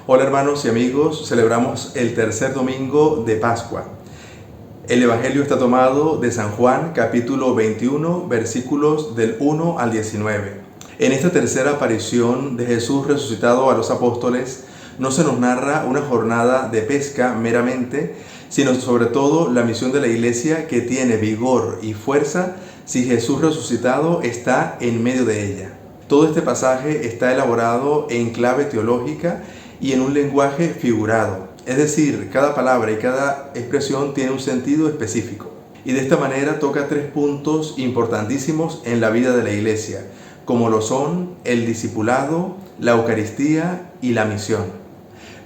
Hola hermanos y amigos, celebramos el tercer domingo de Pascua. El Evangelio está tomado de San Juan, capítulo 21, versículos del 1 al 19. En esta tercera aparición de Jesús resucitado a los apóstoles, no se nos narra una jornada de pesca meramente, sino sobre todo la misión de la Iglesia que tiene vigor y fuerza si Jesús resucitado está en medio de ella. Todo este pasaje está elaborado en clave teológica y en un lenguaje figurado, es decir, cada palabra y cada expresión tiene un sentido específico. Y de esta manera toca tres puntos importantísimos en la vida de la Iglesia, como lo son el discipulado, la Eucaristía y la misión.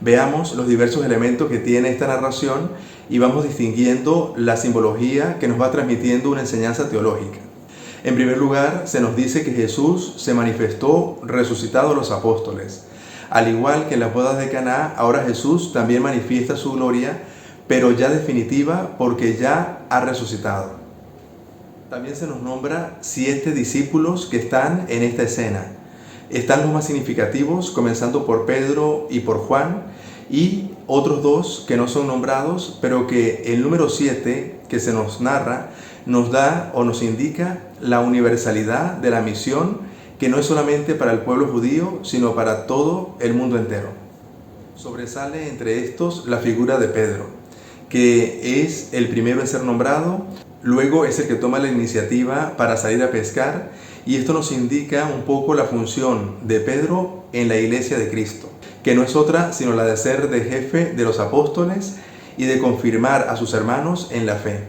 Veamos los diversos elementos que tiene esta narración y vamos distinguiendo la simbología que nos va transmitiendo una enseñanza teológica. En primer lugar, se nos dice que Jesús se manifestó resucitado a los apóstoles. Al igual que en las bodas de Caná, ahora Jesús también manifiesta su gloria, pero ya definitiva porque ya ha resucitado. También se nos nombra 7 discípulos que están en esta escena. Están los más significativos, comenzando por Pedro y por Juan, y otros 2 que no son nombrados, pero que el número 7 que se nos narra nos da o nos indica la universalidad de la misión, que no es solamente para el pueblo judío, sino para todo el mundo entero. Sobresale entre estos la figura de Pedro, que es el primero en ser nombrado, luego es el que toma la iniciativa para salir a pescar, y esto nos indica un poco la función de Pedro en la Iglesia de Cristo, que no es otra sino la de ser de jefe de los apóstoles y de confirmar a sus hermanos en la fe.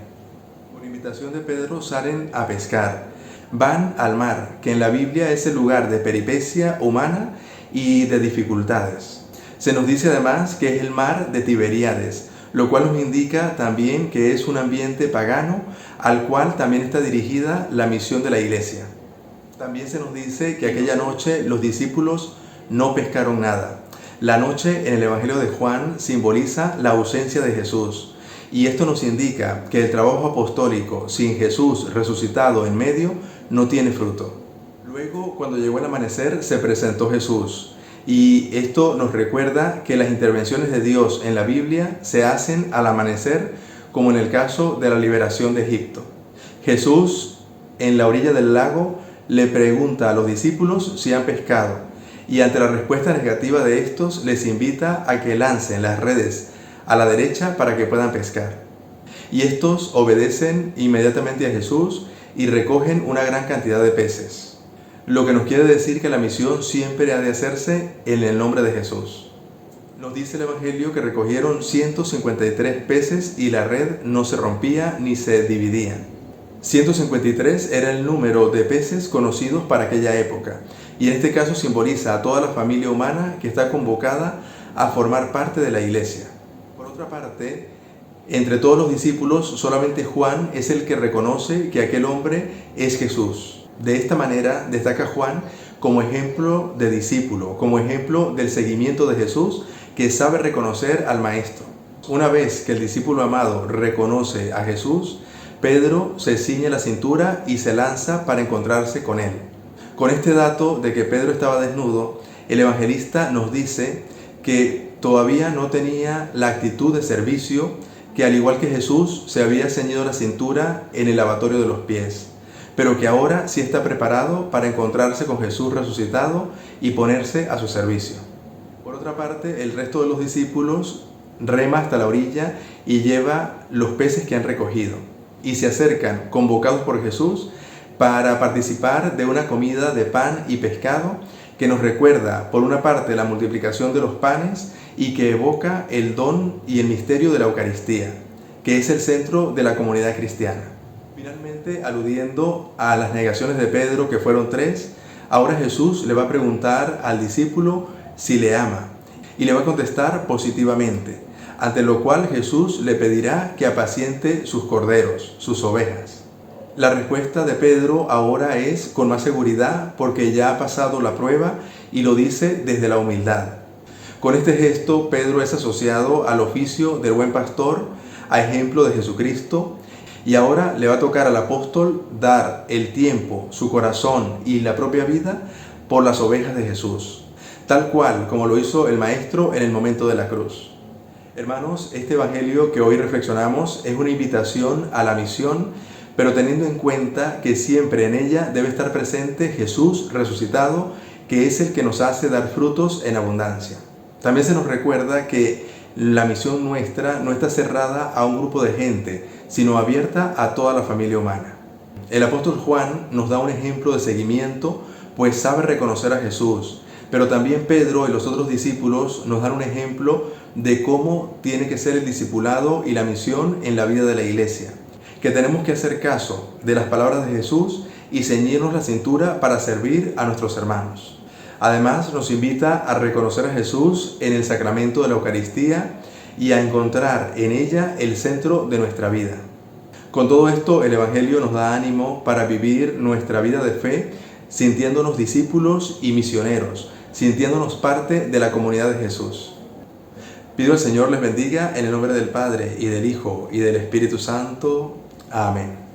Por invitación de Pedro salen a pescar. Van al mar, que en la Biblia es el lugar de peripecia humana y de dificultades. Se nos dice además que es el mar de Tiberíades, lo cual nos indica también que es un ambiente pagano al cual también está dirigida la misión de la Iglesia. También se nos dice que aquella noche los discípulos no pescaron nada. La noche en el Evangelio de Juan simboliza la ausencia de Jesús. Y esto nos indica que el trabajo apostólico sin Jesús resucitado en medio no tiene fruto. Luego, cuando llegó el amanecer, se presentó Jesús. Y esto nos recuerda que las intervenciones de Dios en la Biblia se hacen al amanecer, como en el caso de la liberación de Egipto. Jesús, en la orilla del lago, le pregunta a los discípulos si han pescado. Y ante la respuesta negativa de estos, les invita a que lancen las redes a la derecha para que puedan pescar. Y estos obedecen inmediatamente a Jesús y recogen una gran cantidad de peces. Lo que nos quiere decir que la misión siempre ha de hacerse en el nombre de Jesús. Nos dice el Evangelio que recogieron 153 peces y la red no se rompía ni se dividía. 153 era el número de peces conocidos para aquella época, y en este caso simboliza a toda la familia humana que está convocada a formar parte de la Iglesia. Por otra parte, entre todos los discípulos, solamente Juan es el que reconoce que aquel hombre es Jesús. De esta manera destaca Juan como ejemplo de discípulo, como ejemplo del seguimiento de Jesús, que sabe reconocer al Maestro. Una vez que el discípulo amado reconoce a Jesús, Pedro se ciñe la cintura y se lanza para encontrarse con él. Con este dato de que Pedro estaba desnudo, el evangelista nos dice que todavía no tenía la actitud de servicio, que al igual que Jesús se había ceñido la cintura en el lavatorio de los pies, pero que ahora sí está preparado para encontrarse con Jesús resucitado y ponerse a su servicio. Por otra parte, el resto de los discípulos rema hasta la orilla y lleva los peces que han recogido, y se acercan, convocados por Jesús, para participar de una comida de pan y pescado que nos recuerda, por una parte, la multiplicación de los panes y que evoca el don y el misterio de la Eucaristía, que es el centro de la comunidad cristiana. Finalmente, aludiendo a las negaciones de Pedro, que fueron 3, ahora Jesús le va a preguntar al discípulo si le ama, y le va a contestar positivamente, ante lo cual Jesús le pedirá que apaciente sus corderos, sus ovejas. La respuesta de Pedro ahora es con más seguridad porque ya ha pasado la prueba y lo dice desde la humildad. Con este gesto, Pedro es asociado al oficio del buen pastor, a ejemplo de Jesucristo, y ahora le va a tocar al apóstol dar el tiempo, su corazón y la propia vida por las ovejas de Jesús. tal cual como lo hizo el Maestro en el momento de la cruz. Hermanos, este Evangelio que hoy reflexionamos es una invitación a la misión, pero teniendo en cuenta que siempre en ella debe estar presente Jesús resucitado, que es el que nos hace dar frutos en abundancia. También se nos recuerda que la misión nuestra no está cerrada a un grupo de gente, sino abierta a toda la familia humana. El apóstol Juan nos da un ejemplo de seguimiento, pues sabe reconocer a Jesús, pero también Pedro y los otros discípulos nos dan un ejemplo de cómo tiene que ser el discipulado y la misión en la vida de la iglesia, que tenemos que hacer caso de las palabras de Jesús y ceñirnos la cintura para servir a nuestros hermanos. Además, nos invita a reconocer a Jesús en el sacramento de la Eucaristía y a encontrar en ella el centro de nuestra vida. Con todo esto, el Evangelio nos da ánimo para vivir nuestra vida de fe, sintiéndonos discípulos y misioneros, sintiéndonos parte de la comunidad de Jesús. Pido al Señor les bendiga en el nombre del Padre, y del Hijo, y del Espíritu Santo. Amén.